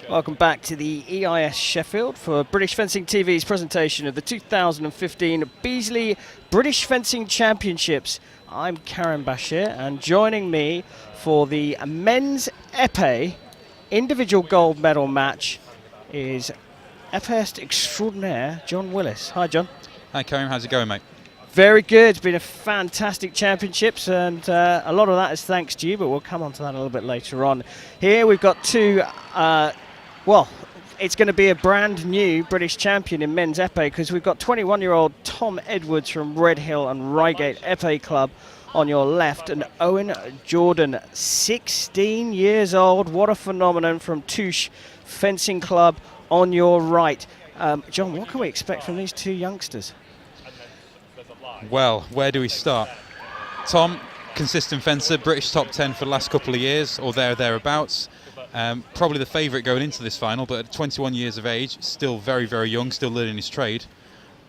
Welcome back to the EIS Sheffield for British Fencing TV's presentation of the 2015 Beazley British Fencing Championships. I'm Karen Bashir, and joining me for the men's épée individual gold medal match is épéiste extraordinaire John Willis. Hi, John. Hi, Karen. How's it going, mate? Very good. It's been a fantastic championships, and a lot of that is thanks to you, but we'll come on to that a little bit later on. Here we've got two, well, it's going to be a brand new British champion in men's épée, because we've got 21-year-old Tom Edwards from Redhill and Reigate Épée Club on your left, and Owen Jordan, 16 years old. What a phenomenon, from Touche Fencing Club on your right. John, what can we expect from these two youngsters? Well, where do we start? Tom, consistent fencer, British top 10 for the last couple of years, or thereabouts. Probably the favourite going into this final, but at 21 years of age, still very, very young, still learning his trade.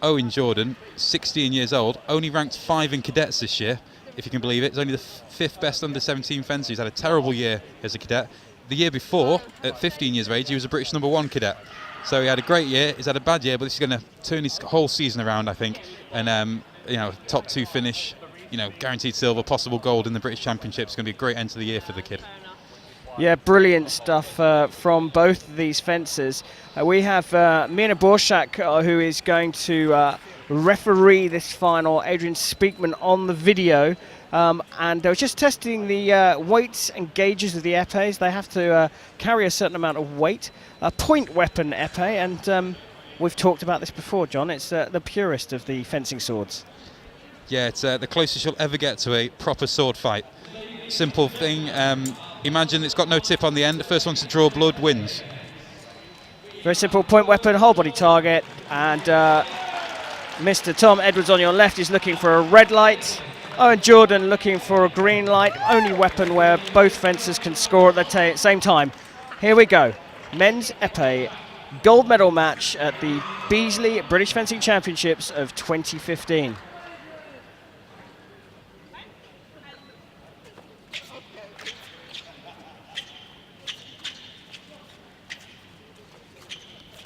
Owen Jordan, 16 years old, only ranked 5 in cadets this year, if you can believe it. He's only the 5th best under 17 fencer. He's had a terrible year as a cadet. The year before, at 15 years of age, he was a British #1 cadet. So he had a great year. He's had a bad year, but this is going to turn his whole season around, I think. And you know, top 2 finish, you know, guaranteed silver, possible gold in the British Championship. It's going to be a great end to the year for the kid. Yeah, brilliant stuff from both of these fencers. We have Mina Borshak, who is going to referee this final, Adrian Speakman on the video. And they were just testing the weights and gauges of the épées. They have to carry a certain amount of weight. A point weapon épée, and we've talked about this before, John. It's the purest of the fencing swords. Yeah, it's the closest you'll ever get to a proper sword fight. Simple thing. Imagine it's got no tip on the end. The first one to draw blood wins. Very simple point weapon, whole body target. And Mr. Tom Edwards on your left is looking for a red light. Owen Jordan looking for a green light. Only weapon where both fencers can score at the same time. Here we go. Men's épée gold medal match at the Beazley British Fencing Championships of 2015.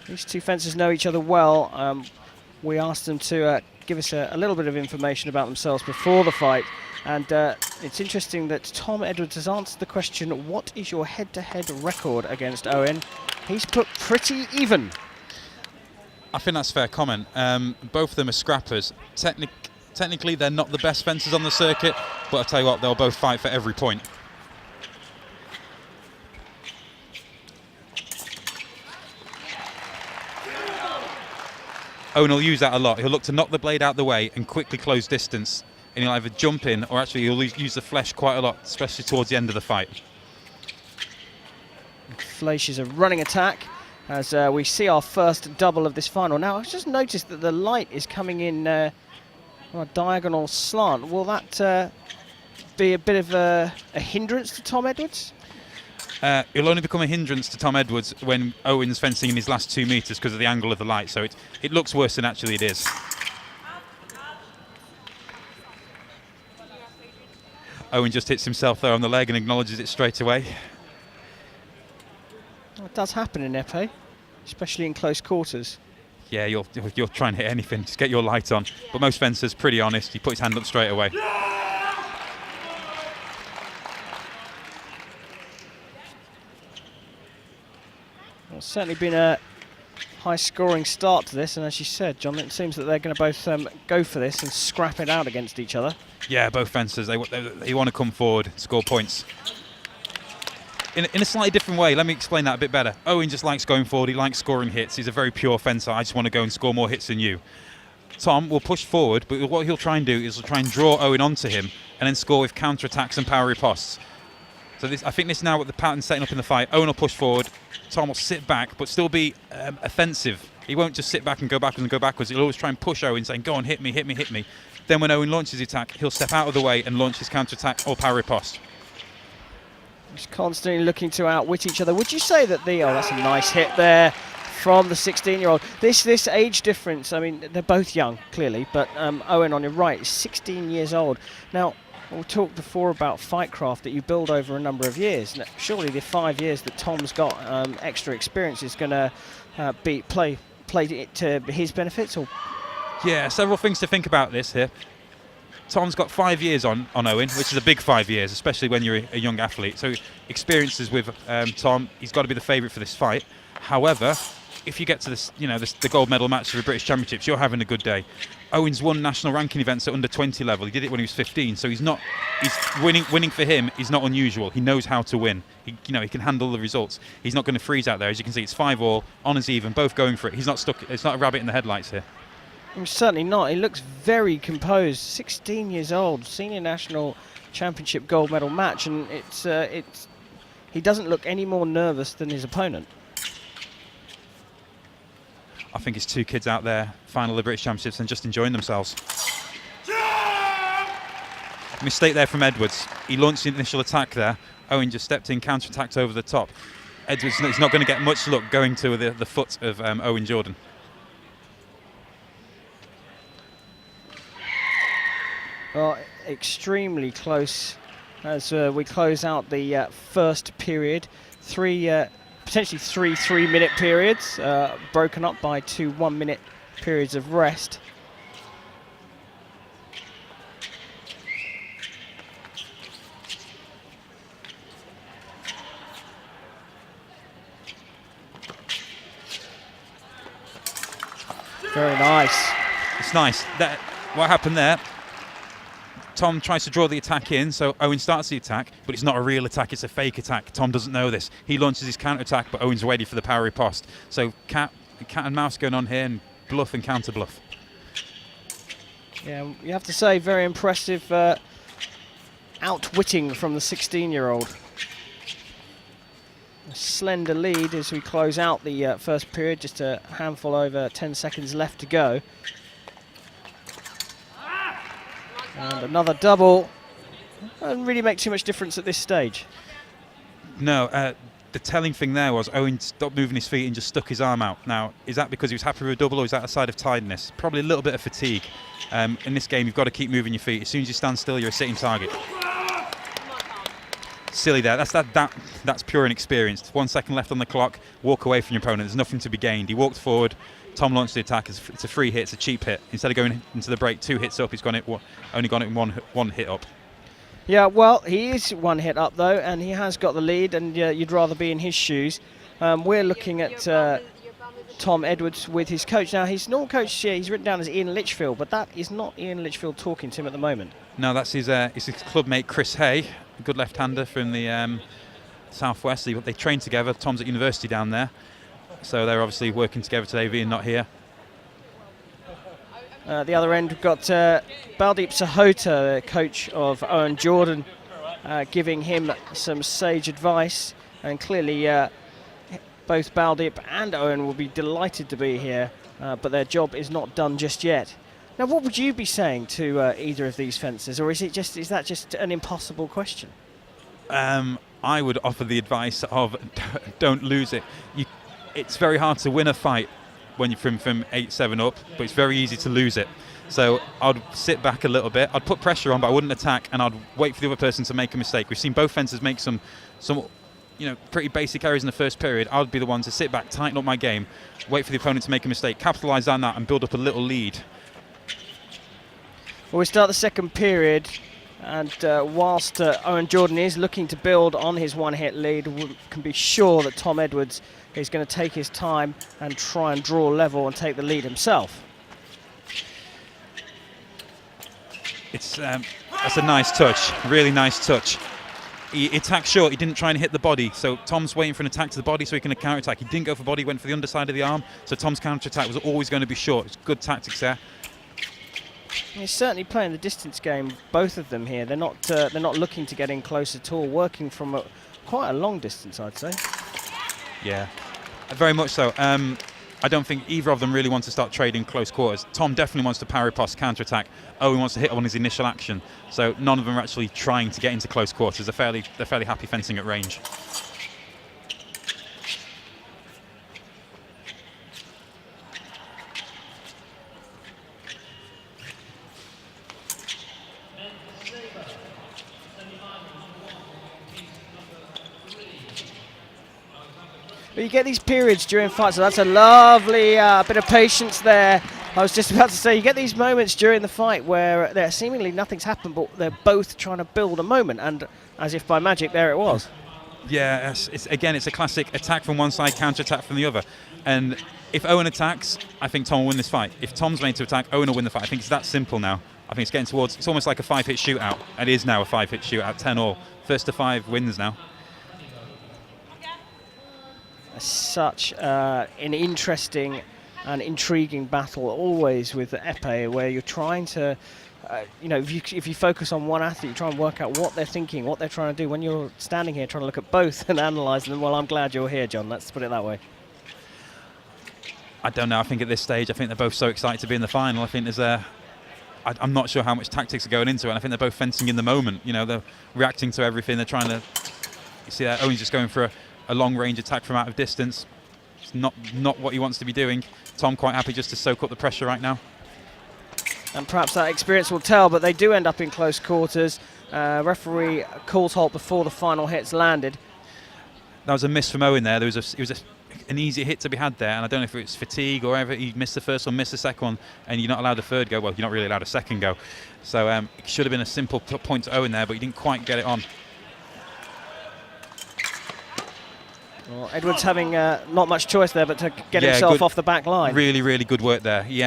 These two fencers know each other well. We asked them to give us a little bit of information about themselves before the fight, and it's interesting that Tom Edwards has answered the question, what is your head-to-head record against Owen? He's put pretty even. I think that's a fair comment. Both of them are scrappers. Technically, they're not the best fencers on the circuit, but I'll tell you what, they'll both fight for every point. Owen will use that a lot. He'll look to knock the blade out the way and quickly close distance. And he'll either jump in, or actually he'll use the flesh quite a lot, especially towards the end of the fight. Fleisch is a running attack as we see our first double of this final. Now, I've just noticed that the light is coming in on a diagonal slant. Will that be a bit of a hindrance to Tom Edwards? It'll only become a hindrance to Tom Edwards when Owen's fencing in his last 2 metres because of the angle of the light, so it looks worse than actually it is. Owen just hits himself there on the leg and acknowledges it straight away. Well, it does happen in épée, especially in close quarters. Yeah, you'll try and hit anything, just get your light on. But most fencers, pretty honest, he put his hand up straight away. Well, it's certainly been a high-scoring start to this, and as you said, John, it seems that they're going to both go for this and scrap it out against each other. Yeah, both fencers, they want to come forward, score points. In a slightly different way, let me explain that a bit better. Owen just likes going forward, he likes scoring hits, he's a very pure fencer. I just want to go and score more hits than you. Tom will push forward, but what he'll try and do is he'll try and draw Owen onto him and then score with counter-attacks and power ripostes. So I think this is now what the pattern's setting up in the fight. Owen will push forward, Tom will sit back, but still be offensive. He won't just sit back and go backwards and go backwards. He'll always try and push Owen, saying, go on, hit me, hit me, hit me. Then when Owen launches his attack, he'll step out of the way and launch his counter-attack or power riposte. Just constantly looking to outwit each other. Would you say that oh, that's a nice hit there from the 16-year-old. This age difference, I mean, they're both young, clearly, but Owen on your right is 16 years old. Now, We talked before about fightcraft that you build over a number of years. Now, surely the 5 years that Tom's got extra experience is going to play it to his benefits? Or yeah, several things to think about this here. Tom's got 5 years on Owen, which is a big 5 years, especially when you're a young athlete. So experiences with Tom, he's got to be the favourite for this fight. However, if you get to this, the gold medal match for the British Championships, you're having a good day. Owen's won national ranking events at under 20 level. He did it when he was 15, so he's winning for him is not unusual. He knows how to win. He can handle the results. He's not going to freeze out there. As you can see, it's 5-all, honours even, both going for it. He's not stuck. It's not a rabbit in the headlights here. Certainly not. He looks very composed. 16 years old, senior national championship gold medal match, and he doesn't look any more nervous than his opponent. I think it's two kids out there, final of the British Championships, and just enjoying themselves. Mistake there from Edwards. He launched the initial attack there. Owen just stepped in, counter-attacked over the top. Edwards is not going to get much luck going to the foot of Owen Jordan. Well, extremely close as we close out the first period. Potentially three 3-minute periods, broken up by 2 1-minute periods of rest. Very nice. It's nice. What happened there? Tom tries to draw the attack in, so Owen starts the attack, but it's not a real attack, it's a fake attack. Tom doesn't know this. He launches his counter-attack, but Owen's ready for the power riposte. So cat and mouse going on here, and bluff and counter-bluff. Yeah, you have to say, very impressive outwitting from the 16-year-old. A slender lead as we close out the first period, just a handful over 10 seconds left to go. And another double. Doesn't really make too much difference at this stage. No, the telling thing there was Owen stopped moving his feet and just stuck his arm out. Now, is that because he was happy with a double, or is that a side of tiredness? Probably a little bit of fatigue. In this game, you've got to keep moving your feet. As soon as you stand still, you're a sitting target. Silly there. That's pure inexperienced. 1 second left on the clock. Walk away from your opponent. There's nothing to be gained. He walked forward. Tom launched the attack. It's a free hit. It's a cheap hit. Instead of going into the break 2 hits up, he's only gone it one hit up. Yeah, well, he is 1 hit up though, and he has got the lead, and you'd rather be in his shoes. We're looking at Tom Edwards with his coach. Now, his normal coach here, he's written down as Ian Litchfield, but that is not Ian Litchfield talking to him at the moment. No, that's his club mate Chris Hay, a good left-hander from the southwest. They train together. Tom's at university down there, so they're obviously working together today. Ian not here. The other end, we've got Baldeep Sahota, coach of Owen Jordan, giving him some sage advice. And clearly, both Baldeep and Owen will be delighted to be here, but their job is not done just yet. Now, what would you be saying to either of these fencers, or is that just an impossible question? I would offer the advice of don't lose it. It's very hard to win a fight when you're from 8-7 up, but it's very easy to lose it. So I'd sit back a little bit. I'd put pressure on, but I wouldn't attack, and I'd wait for the other person to make a mistake. We've seen both fencers make some pretty basic errors in the first period. I'd be the one to sit back, tighten up my game, wait for the opponent to make a mistake, capitalise on that, and build up a little lead. Well, we start the second period, and whilst Owen Jordan is looking to build on his 1-hit lead, we can be sure that Tom Edwards is going to take his time and try and draw level and take the lead himself. That's a nice touch, really nice touch. He attacked short, he didn't try and hit the body, so Tom's waiting for an attack to the body so he can counter-attack. He didn't go for body, went for the underside of the arm, so Tom's counter-attack was always going to be short. It's good tactics there. He's certainly playing the distance game, both of them here. They're not looking to get in close at all, working from quite a long distance, I'd say. Yeah, very much so. I don't think either of them really want to start trading close quarters. Tom definitely wants to parry post counter-attack. Owen wants to hit on his initial action. So none of them are actually trying to get into close quarters. They're fairly happy fencing at range. But you get these periods during fights, so that's a lovely bit of patience there. I was just about to say, you get these moments during the fight where there seemingly nothing's happened, but they're both trying to build a moment, and as if by magic, there it was. Yeah, it's a classic attack from one side, counter-attack from the other. And if Owen attacks, I think Tom will win this fight. If Tom's made to attack, Owen will win the fight. I think it's that simple now. I think it's getting towards, it's almost like a 5-hit shootout. It is now a 5-hit shootout, 10-all. First to 5 wins now. Such an interesting and intriguing battle always with Epee, where you're trying to, if you focus on one athlete, you try and work out what they're thinking, what they're trying to do. When you're standing here trying to look at both and analyse them, well, I'm glad you're here, John. Let's put it that way. I don't know. I think at this stage, I think they're both so excited to be in the final. I think there's I'm not sure how much tactics are going into it. And I think they're both fencing in the moment. You know, they're reacting to everything. They're trying to, you see that Owen's just going for a long-range attack from out of distance. It's not what he wants to be doing. Tom quite happy just to soak up the pressure right now. And perhaps that experience will tell, but they do end up in close quarters. Referee calls halt before the final hits landed. That was a miss from Owen there. It was an easy hit to be had there, and I don't know if it's fatigue or whatever. He missed the first one, missed the second one, and you're not allowed a third go. Well, you're not really allowed a second go. So it should have been a simple point to Owen there, but he didn't quite get it on. Well, Edwards having not much choice there, but to get himself off the back line. Really, really good work there. He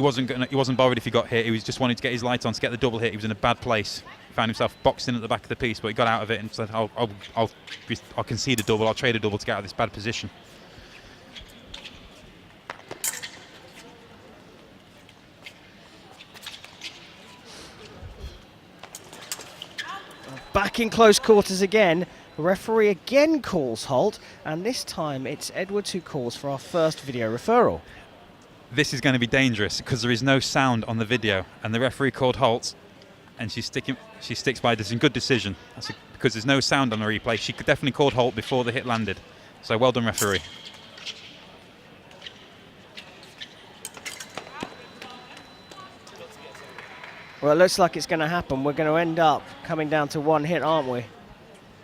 wasn't bothered if he got hit. He was just wanting to get his light on to get the double hit. He was in a bad place. He found himself boxed in at the back of the piece, but he got out of it and said, "I'll concede a double. I'll trade a double to get out of this bad position." Back in close quarters again. The referee again calls halt, and this time it's Edwards who calls for our first video referral. This is going to be dangerous because there is no sound on the video, and the referee called halt, and she sticks by this. A good decision because there's no sound on the replay. She could definitely called halt before the hit landed. So well done, referee. Well, it looks like it's going to happen. We're going to end up coming down to one hit, aren't we?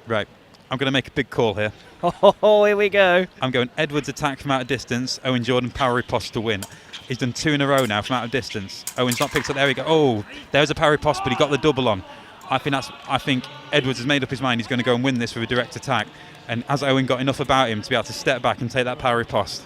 Right. I'm going to make a big call here. Oh, here we go. I'm going Edwards attack from out of distance, Owen Jordan power riposte to win. He's done 2 in a row now from out of distance. Owen's not picked up. There we go. Oh, there's a power riposte, but he got the double on. I think Edwards has made up his mind. He's going to go and win this with a direct attack. And has Owen got enough about him to be able to step back and take that power riposte?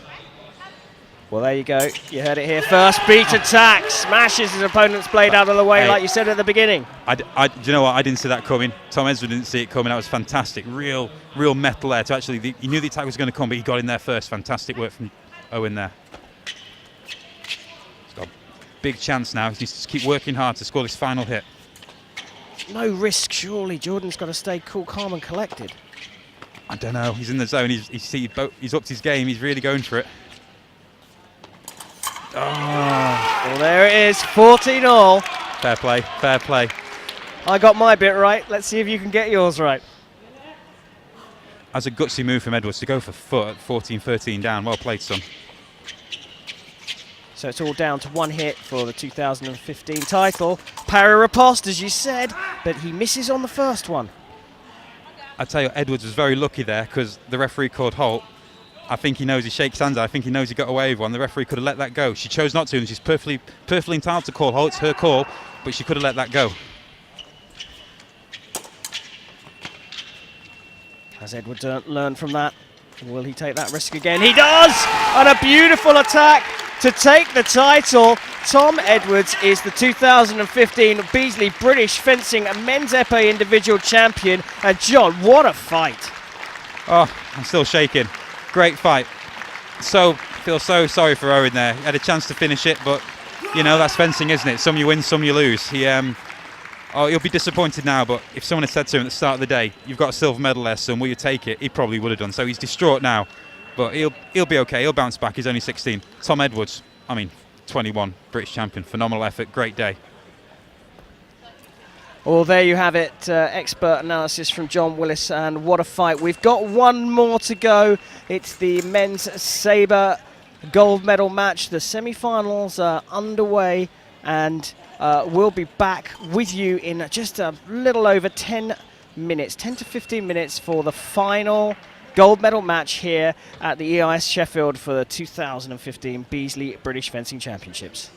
Well, there you go. You heard it here first. Beat attack. Smashes his opponent's blade out of the way, like you said at the beginning. Do you know what? I didn't see that coming. Tom Edwards didn't see it coming. That was fantastic. Real metal there. He knew the attack was going to come, but he got in there first. Fantastic work from Owen there. He's got a big chance now. He needs to keep working hard to score this final hit. No risk, surely. Jordan's got to stay cool, calm and collected. I don't know. He's in the zone. He's upped his game. He's really going for it. Oh, well, there it is, 14-all. Fair play, fair play. I got my bit right. Let's see if you can get yours right. That's a gutsy move from Edwards to go for foot at 14-13 down. Well played, son. So it's all down to one hit for the 2015 title. Parry riposte, as you said, but he misses on the first one. I tell you, Edwards was very lucky there because the referee called halt. I think he knows he shakes hands. I think he knows he got away with one. The referee could have let that go. She chose not to, and she's perfectly entitled to call halt. It's her call, but she could have let that go. Has Edwards learned from that? Will he take that risk again? He does! And a beautiful attack to take the title. Tom Edwards is the 2015 Beazley British Fencing Men's Epee Individual Champion. And John, what a fight. Oh, I'm still shaking. Great fight. Feel so sorry for Owen there. He had a chance to finish it, but you know, that's fencing, isn't it? Some you win, some you lose. He'll be disappointed now, but if someone had said to him at the start of the day, "You've got a silver medal there, son, will you take it?" he probably would have done. So he's distraught now, but he'll be okay. He'll bounce back. He's only 16. Tom Edwards, 21, British champion. Phenomenal effort. Great day. Well, there you have it, expert analysis from John Willis, and what a fight. We've got one more to go. It's the men's sabre gold medal match. The semi-finals are underway, and we'll be back with you in just a little over 10 minutes, 10 to 15 minutes for the final gold medal match here at the EIS Sheffield for the 2015 Beazley British Fencing Championships.